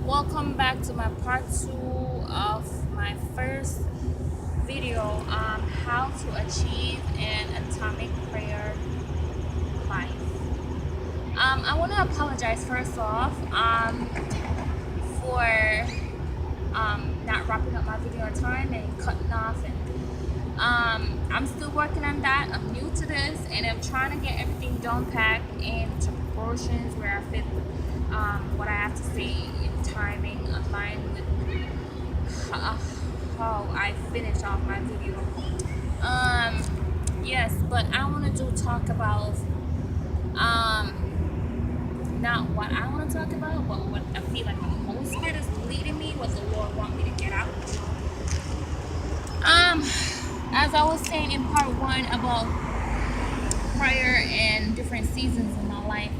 Welcome back to my part 2 of my first video on how to achieve an atomic prayer life. I want to apologize first off for not wrapping up my video on time and cutting off, and I'm still working on that. I'm new to this and I'm trying to get everything done packed into proportions where I fit what I have to say in timing aligned with how I finish off my video. Yes, but I want to talk about not what I want to talk about, but what I feel like the Holy Spirit is leading me, what the Lord wants me to get out. As I was saying in part 1 about prayer and different seasons in my life,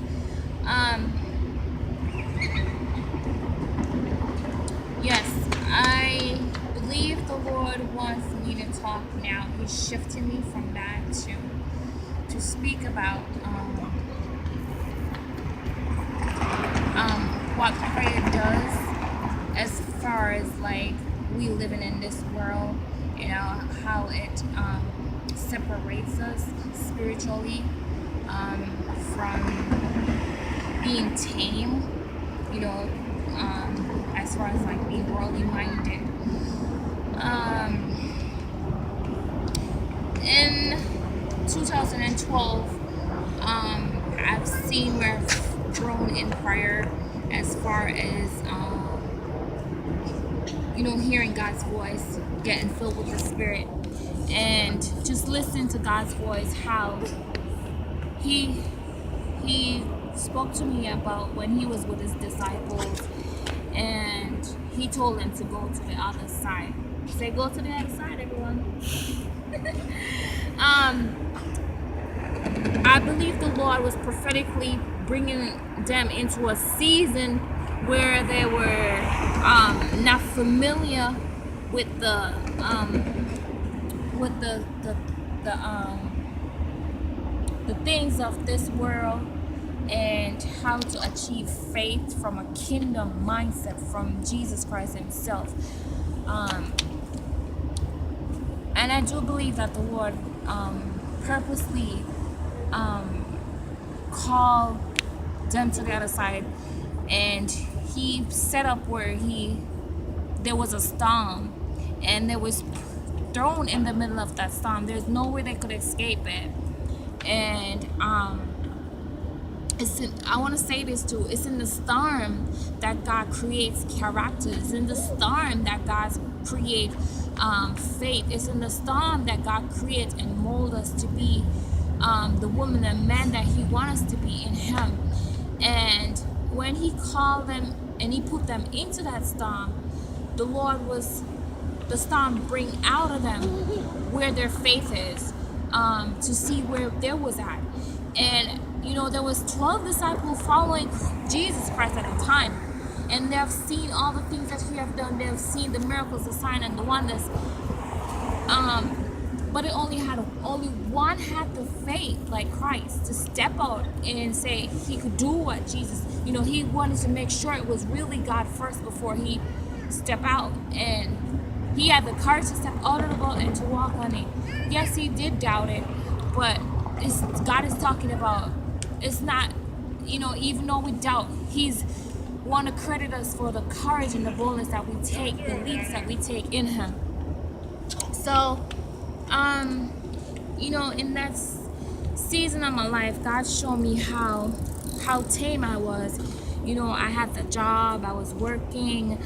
yes, I believe the Lord wants me to talk now. He's shifting me from that to speak about what prayer does as far as like we living in this world, how it separates us spiritually from being tame, as far as like being worldly minded. In 2012, I've seen where I've grown in prayer as far as hearing God's voice, getting filled with the Spirit, and just listening to God's voice, how he spoke to me about when he was with his disciples and he told them to go to the other side. Say, go to the other side, everyone. I believe the Lord was prophetically bringing them into a season where they were not familiar with the things of this world and how to achieve faith from a kingdom mindset from Jesus Christ himself. And I do believe that the Lord purposely called them to the other side, and he set up where there was a storm, and they was thrown in the middle of that storm. There's no way they could escape it. And I want to say this too, it's in the storm that God creates characters. It's in the storm that God creates faith. It's in the storm that God creates and molds us to be the woman and man that he wants us to be in him. And when he called them and he put them into that storm, the storm bring out of them where their faith is, to see where they was at. And there was 12 disciples following Jesus Christ at the time, and they've seen all the things that he have done. They've seen the miracles, the sign, and the wonders. But only one had the faith like Christ to step out and say he could do what Jesus. He wanted to make sure it was really God first before he step out, and he had the courage to step out of the boat and to walk on it. Yes, he did doubt it, but God is talking about. It's not, even though we doubt, he's want to credit us for the courage and the boldness that we take, the leaps that we take in him. So, in that season of my life, God showed me how tame I was. I had the job, I was working,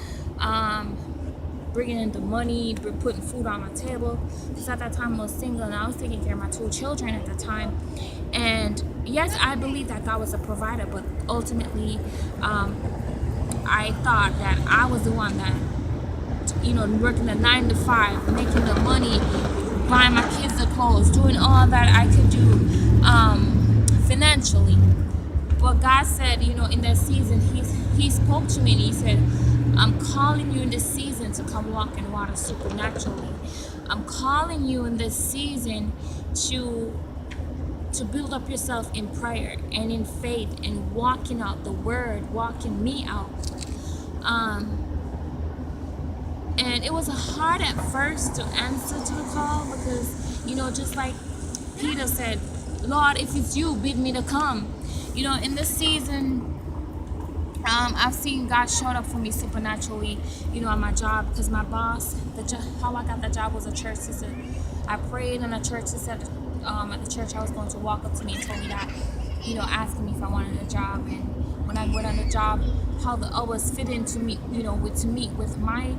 bringing in the money, putting food on my table. Because at that time I was single and I was taking care of my 2 children at the time. And yes, I believe that God was a provider, but ultimately, I thought that I was the one that, working a 9 to 5, making the money, buying my kids the clothes, doing all that I could do financially. But God said, in that season, He spoke to me and He said, I'm calling you in this season to come walk in water supernaturally. I'm calling you in this season to build up yourself in prayer and in faith and walking out the word, walking me out. And it was hard at first to answer to the call because, just like Peter said, Lord, if it's you, bid me to come. In this season, I've seen God showed up for me supernaturally, on my job, because my boss, how I got the job was a church sister. I prayed in a church sister at the church I was going to walk up to me and told me that, asking me if I wanted a job. And when I went on the job, how the hours fit into me, to meet with my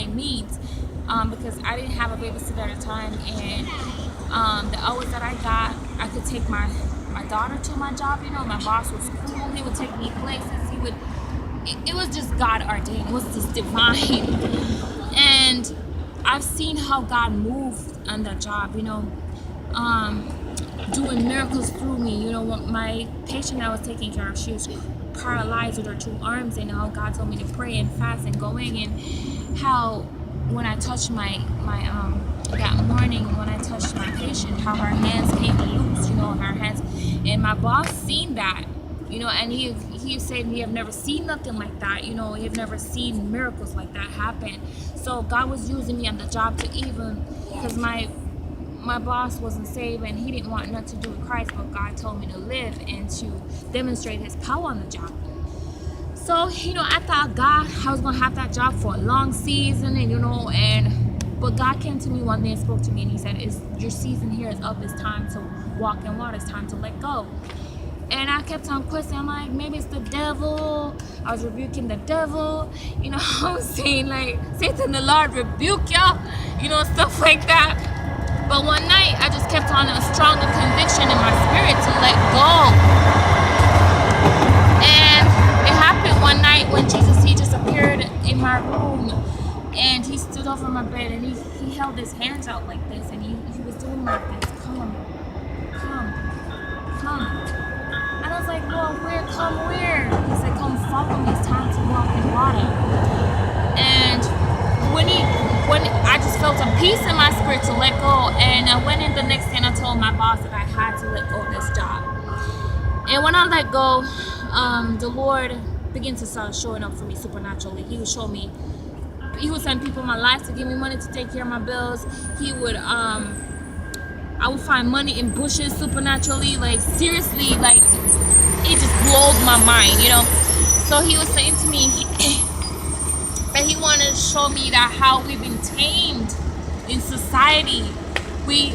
needs, because I didn't have a babysitter at the time, and the hours that I got, I could take my daughter to my job. My boss was cool. He would take me places. It was just God ordained. It was just divine. And I've seen how God moved on that job, doing miracles through me. My patient I was taking care of, she was paralyzed with her two arms, and how God told me to pray and fast and going, and how when I touched that morning when I touched my patient, how her hands came loose, her hands, and my boss seen that, and he said he have never seen nothing like that, he have never seen miracles like that happen. So God was using me on the job to even, because my boss wasn't saved and he didn't want nothing to do with Christ, but God told me to live and to demonstrate his power on the job. So, I thought I was going to have that job for a long season, but God came to me one day and spoke to me, and he said, your season here is up. It's time to walk in water. It's time to let go. And I kept on questioning. I'm like, maybe it's the devil. I was rebuking the devil. I was saying, like, Satan, the Lord rebuke y'all, stuff like that. But one night, I just kept on a stronger conviction in my spirit to let go. And it happened one night when he just appeared in my room, and he stood over my bed, and he held his hands out like this, and he was doing like this, come. And I was like, Lord, where? He said, come follow me, it's time to walk in water. And when I just felt a peace in my spirit to let go, and I went in the next day and I told my boss that I had to let go of this job. And when I let go, the Lord began to start showing up for me supernaturally. He would show me, he would send people in my life to give me money to take care of my bills. I would find money in bushes supernaturally, like seriously, like it just blows my mind, So he was saying to me that he wanted to show me that how we've been tamed in society. We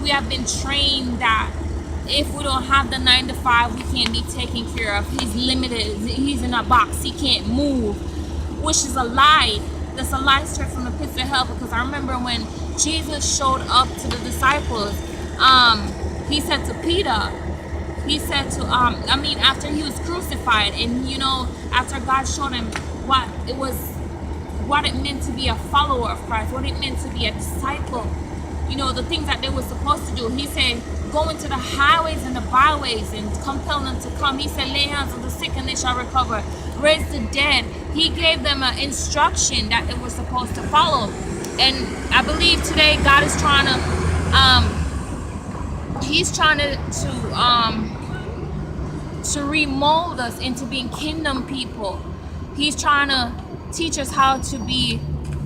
have been trained that if we don't have the 9 to 5, we can't be taken care of. He's limited. He's in a box. He can't move, which is a lie. That's a lie straight from the pits of hell. Because I remember when Jesus showed up to the disciples, he said to Peter, after he was crucified, and after God showed him what it meant to be a follower of Christ, what it meant to be a disciple, the things that they were supposed to do. He said, go into the highways and the byways and compel them to come. He said, lay hands on the sick and they shall recover. Raise the dead. He gave them an instruction that they were supposed to follow. And I believe today God is trying to remold us into being kingdom people. He's trying to teach us how to be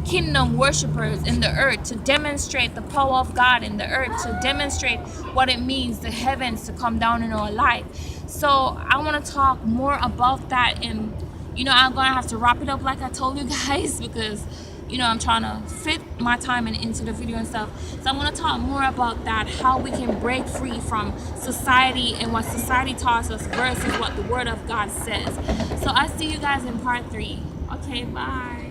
kingdom worshipers in the earth, to demonstrate the power of God in the earth, to demonstrate what it means, the heavens to come down in our life. So I want to talk more about that, and I'm gonna have to wrap it up like I told you guys, because I'm trying to fit my time into the video and stuff. So I want to talk more about that, how we can break free from society and what society taught us versus what the word of God says. So I'll see you guys in part 3. Okay, bye.